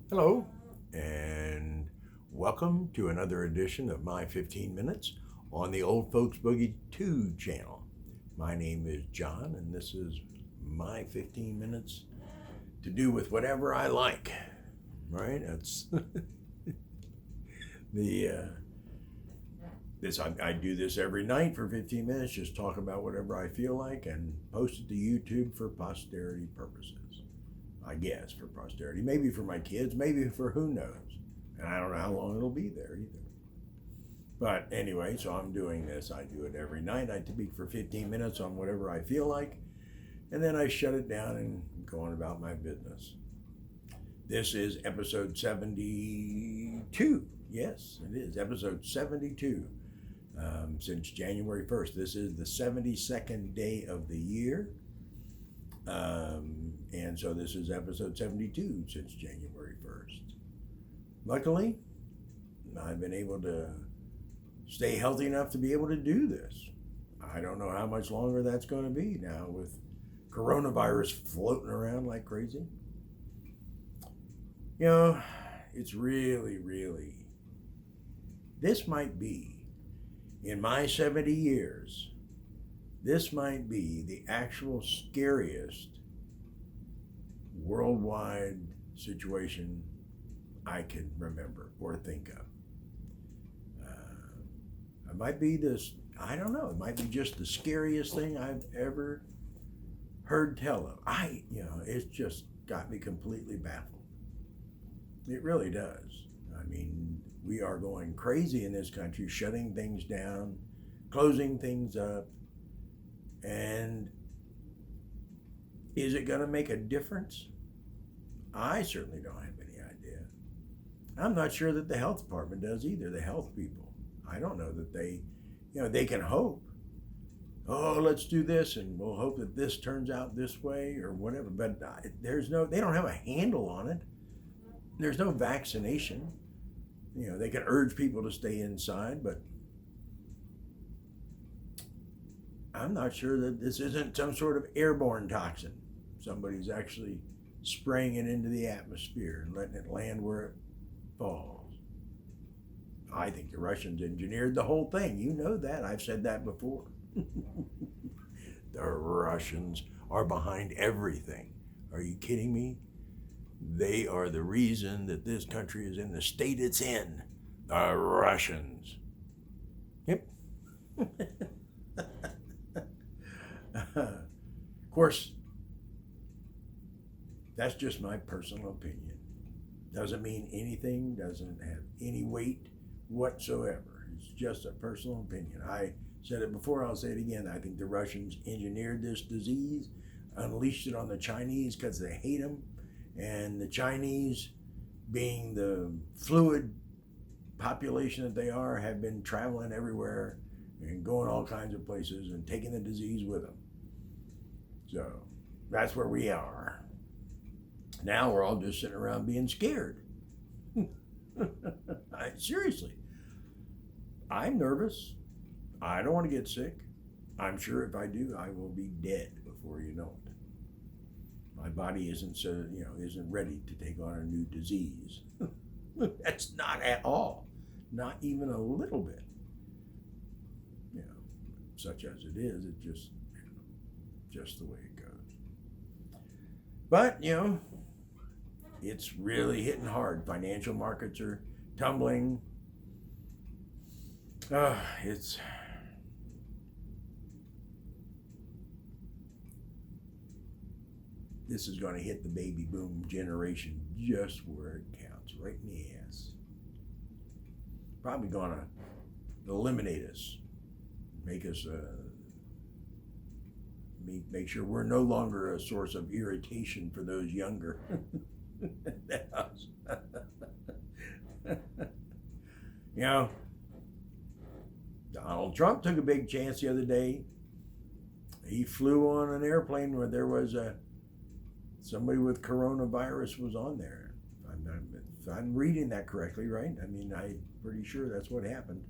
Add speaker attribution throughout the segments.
Speaker 1: Hello, and welcome to another edition of My 15 Minutes on the Old Folks Boogie 2 channel. My name is John, and this is my 15 minutes to do with whatever I like. Right? That's the I do this every night for 15 minutes, just talk about whatever I feel like and post it to YouTube for posterity purposes. I guess for posterity, maybe for my kids, maybe for who knows. And I don't know how long it'll be there either. But anyway, so I'm doing this. I do it every night. I speak for 15 minutes on whatever I feel like, and then I shut it down and go on about my business. This is episode 72. Yes, it is episode 72. Since January 1st. This is the 72nd day of the year. And so this is episode 72 since January 1st. Luckily, I've been able to stay healthy enough to be able to do this. I don't know how much longer that's going to be now with coronavirus floating around like crazy. You know, it's really, this might be, in my 70 years, this might be the actual scariest worldwide situation I can remember or think of. It might be this, I don't know, it might be just the scariest thing I've ever heard tell of. It's just got me completely baffled. It really does. I mean, we are going crazy in this country, shutting things down, closing things up. And is it going to make a difference? I certainly don't have any idea. I'm not sure that the health department does either, the health people. I don't know that they can hope. Oh, let's do this and we'll hope that this turns out this way or whatever. But they don't have a handle on it. There's no vaccination. They can urge people to stay inside, but I'm not sure that this isn't some sort of airborne toxin. Somebody's actually spraying it into the atmosphere and letting it land where it falls. I think the Russians engineered the whole thing. You know that. I've said that before. The Russians are behind everything. Are you kidding me? They are the reason that this country is in the state it's in. The Russians. Yep. Of course, that's just my personal opinion. Doesn't mean anything, doesn't have any weight whatsoever. It's just a personal opinion. I said it before, I'll say it again. I think the Russians engineered this disease, unleashed it on the Chinese because they hate them. And the Chinese, being the fluid population that they are, have been traveling everywhere and going all kinds of places and taking the disease with them. So that's where we are. Now we're all just sitting around being scared. Seriously. I'm nervous. I don't want to get sick. I'm sure if I do, I will be dead before you know it. My body isn't ready to take on a new disease. That's not at all. Not even a little bit. Such as it is, it just the way it goes. But, it's really hitting hard. Financial markets are tumbling. This is going to hit the baby boom generation just where it counts, right in the ass. Probably going to eliminate us, make us make sure we're no longer a source of irritation for those younger than us. Donald Trump took a big chance the other day. He flew on an airplane where there was somebody with coronavirus was on there. If I'm reading that correctly, right? I mean, I'm pretty sure that's what happened.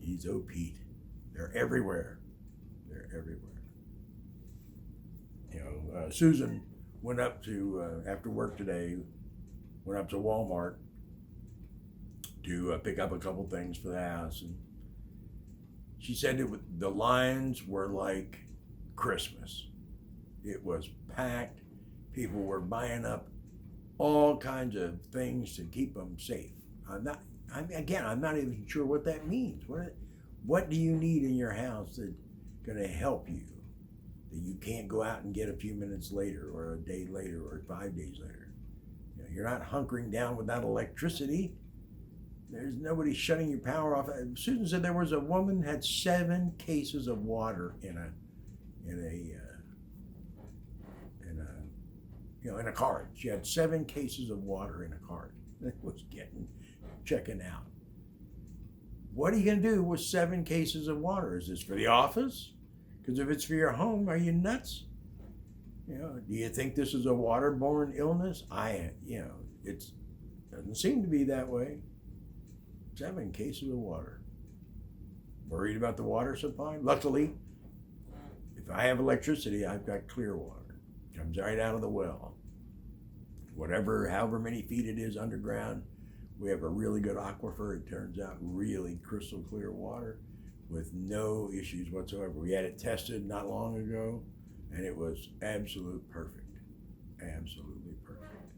Speaker 1: Jeez, oh Pete, they're everywhere. They're everywhere. Susan went up to after work today Went up to Walmart to pick up a couple things for the house, and she said the lines were like Christmas. It was packed. People were buying up all kinds of things to keep them safe. I'm not even sure what that means. What do you need in your house that's going to help you that you can't go out and get a few minutes later or a day later or 5 days later? You know, you're not hunkering down without electricity. There's nobody shutting your power off. Susan said there was a woman had 7 cases of water in a cart. She had 7 cases of water in a cart. It was checking out. What are you going to do with 7 cases of water? Is this for the office? Because if it's for your home, are you nuts? You know, do you think this is a waterborne illness? It doesn't seem to be that way. 7 cases of water. Worried about the water supply? Luckily, if I have electricity, I've got clear water. Comes right out of the well. However many feet it is underground, we have a really good aquifer. It turns out really crystal clear water with no issues whatsoever. We had it tested not long ago, and it was absolute perfect. Absolutely perfect.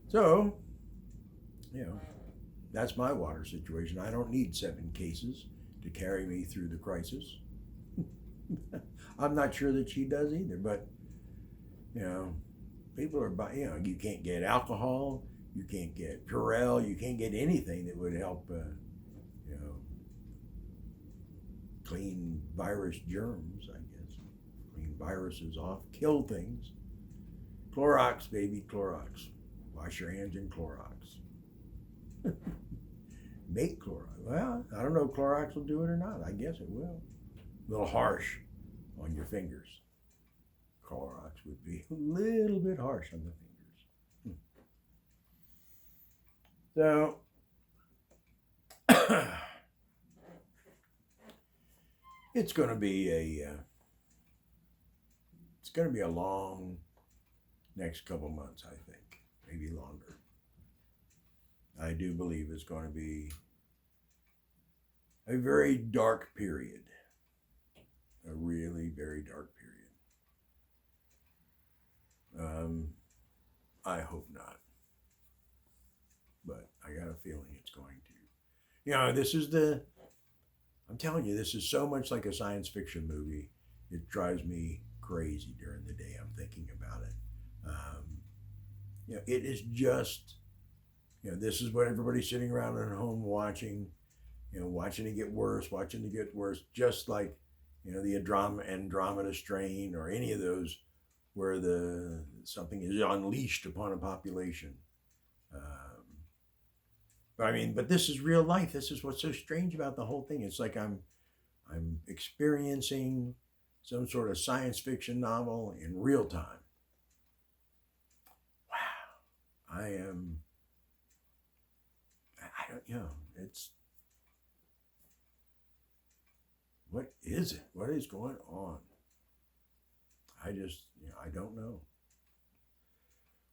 Speaker 1: So, that's my water situation. I don't need 7 cases to carry me through the crisis. I'm not sure that she does either, but, people are buying, you can't get alcohol, you can't get Purell, you can't get anything that would help, clean virus germs, I guess. Clean viruses off, kill things. Clorox, baby, Clorox. Wash your hands in Clorox. Make Clorox. Well, I don't know if Clorox will do it or not. I guess it will. A little harsh on your fingers. Clorox would be a little bit harsh on the fingers. So, it's going to be a long next couple months, I think, maybe longer. I do believe it's going to be a very dark period, a really very dark period. I hope not, but I got a feeling it's going to. I'm telling you, this is so much like a science fiction movie. It drives me crazy during the day. I'm thinking about it. It is just, this is what everybody's sitting around at home watching, watching it get worse, just like, the Andromeda strain or any of those where something is unleashed upon a population. But this is real life. This is what's so strange about the whole thing. It's like I'm experiencing some sort of science fiction novel in real time. Wow. I don't, what is it? What is going on? I don't know.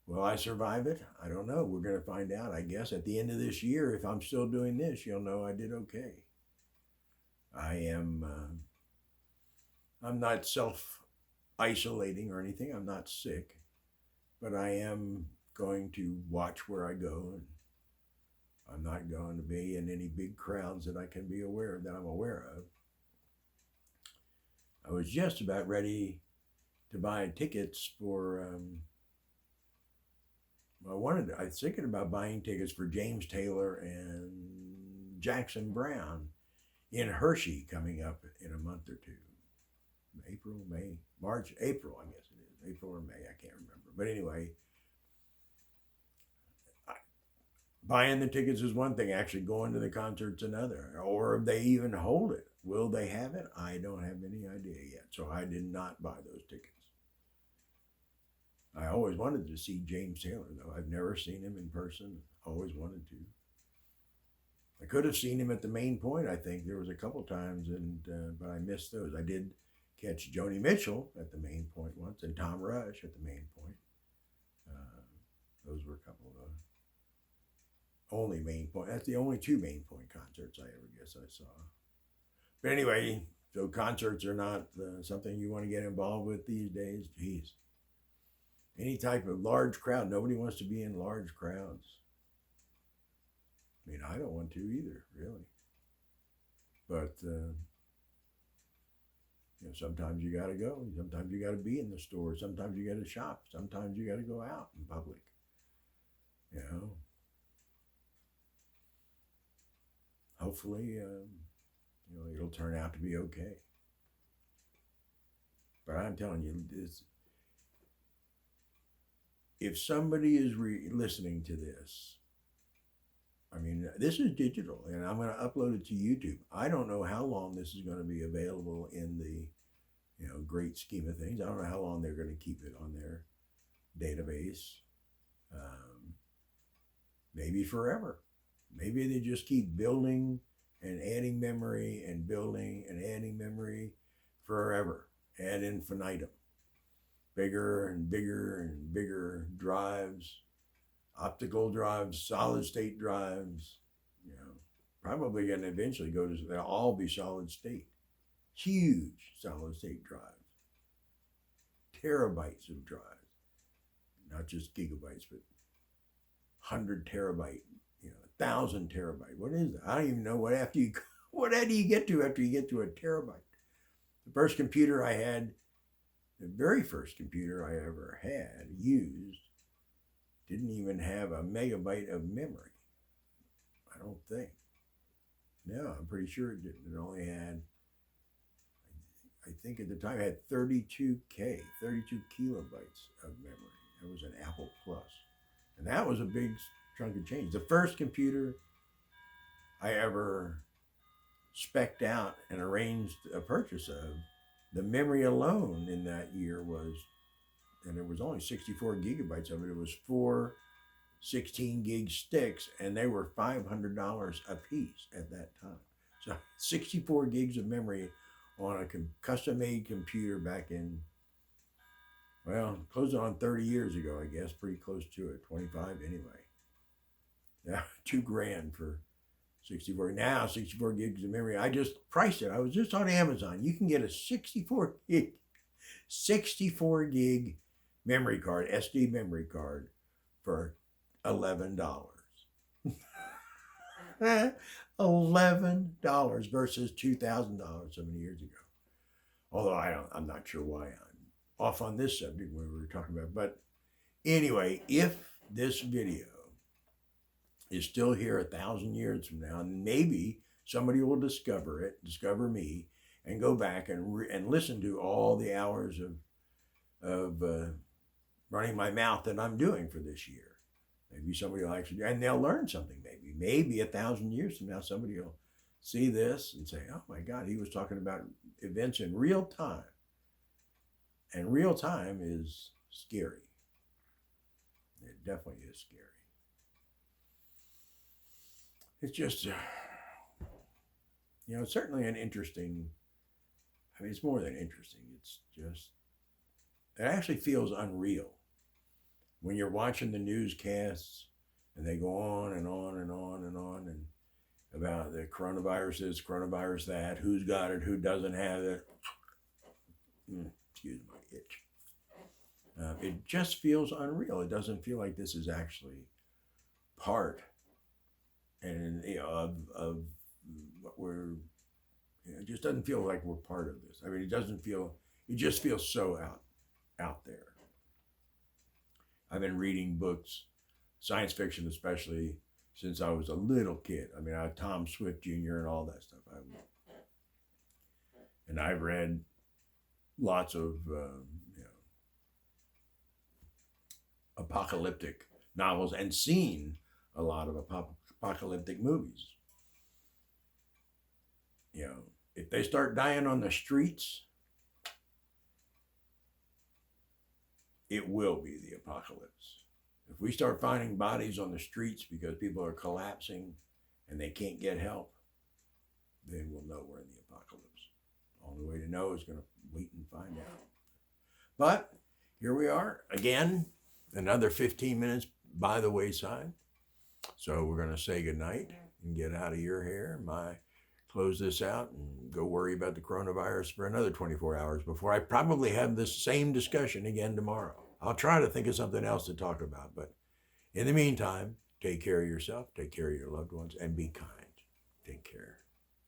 Speaker 1: Will I survive it? I don't know. We're going to find out, I guess, at the end of this year. If I'm still doing this, you'll know I did okay. I'm not self-isolating or anything. I'm not sick. But I am going to watch where I go. And I'm not going to be in any big crowds that I'm aware of. I was just about ready to buy tickets for... I was thinking about buying tickets for James Taylor and Jackson Browne in Hershey coming up in a month or two. April, May, March, April, I guess it is. April or May, I can't remember. But anyway, buying the tickets is one thing. Actually going to the concert's another. Or if they even hold it. Will they have it? I don't have any idea yet. So I did not buy those tickets. I always wanted to see James Taylor, though. I've never seen him in person. Always wanted to. I could have seen him at the Main Point, I think. There was a couple times, but I missed those. I did catch Joni Mitchell at the Main Point once, and Tom Rush at the Main Point. Those were a couple of only main point. That's the only two main point concerts I ever guess I saw. But anyway, so concerts are not something you want to get involved with these days. Jeez. Any type of large crowd, nobody wants to be in large crowds. I mean, I don't want to either, really. But sometimes you got to go. Sometimes you got to be in the store. Sometimes you got to shop. Sometimes you got to go out in public. Hopefully, it'll turn out to be okay. But I'm telling you, if somebody is listening to this, I mean, this is digital, and I'm going to upload it to YouTube. I don't know how long this is going to be available in the, great scheme of things. I don't know how long they're going to keep it on their database. Maybe forever. Maybe they just keep building and adding memory and building and adding memory forever, ad infinitum. Bigger and bigger and bigger drives, optical drives, solid state drives, probably going to eventually they'll all be solid state. Huge solid state drives. Terabytes of drives. Not just gigabytes, but 100 terabyte, 1,000 terabyte. What is that? I don't even know what do you get to after you get to a terabyte? The first computer I had, the very first computer I ever had used, didn't even have a megabyte of memory. I don't think. No, I'm pretty sure it didn't. It only had, I think at the time, it had 32 kilobytes of memory. It was an Apple Plus. And that was a big chunk of change. The first computer I ever spec'd out and arranged a purchase of, the memory alone in that year was, and it was only 64 gigabytes of it. It was 4 16 gig sticks, and they were $500 a piece at that time. So 64 gigs of memory on a custom-made computer back in, close on 30 years ago, I guess, pretty close to it, 25 anyway. Yeah, $2,000 for 64. Now 64 gigs of memory. I just priced it. I was just on Amazon. You can get a 64 gig memory card, SD memory card, for $11. $11 versus $2,000 so many years ago. Although I'm not sure why I'm off on this subject when we were talking about. But anyway, if this video is still here 1,000 years from now, and maybe somebody will discover me, and go back and listen to all the hours of running my mouth that I'm doing for this year. Maybe somebody will actually, and they'll learn something. Maybe 1,000 years from now, somebody will see this and say, "Oh my God, he was talking about events in real time." And real time is scary. It definitely is scary. It's just, it's certainly an interesting, it's more than interesting. It's just, it actually feels unreal when you're watching the newscasts and they go on and on and on and on and about the coronavirus this, coronavirus that, who's got it, who doesn't have it. Excuse my itch. It just feels unreal. It doesn't feel like this is actually part of what we're. It just doesn't feel like we're part of this. It doesn't feel. It just feels so out there. I've been reading books, science fiction especially, since I was a little kid. I Tom Swift Jr. and all that stuff. And I've read lots of apocalyptic novels and seen a lot of apocalyptic movies. If they start dying on the streets, it will be the apocalypse. If we start finding bodies on the streets because people are collapsing and they can't get help, then we'll know we're in the apocalypse. Only way to know is going to wait and find out. But here we are again, another 15 minutes by the wayside. So we're going to say goodnight and get out of your hair. Close this out and go worry about the coronavirus for another 24 hours before I probably have this same discussion again tomorrow. I'll try to think of something else to talk about. But in the meantime, take care of yourself, take care of your loved ones, and be kind. Take care.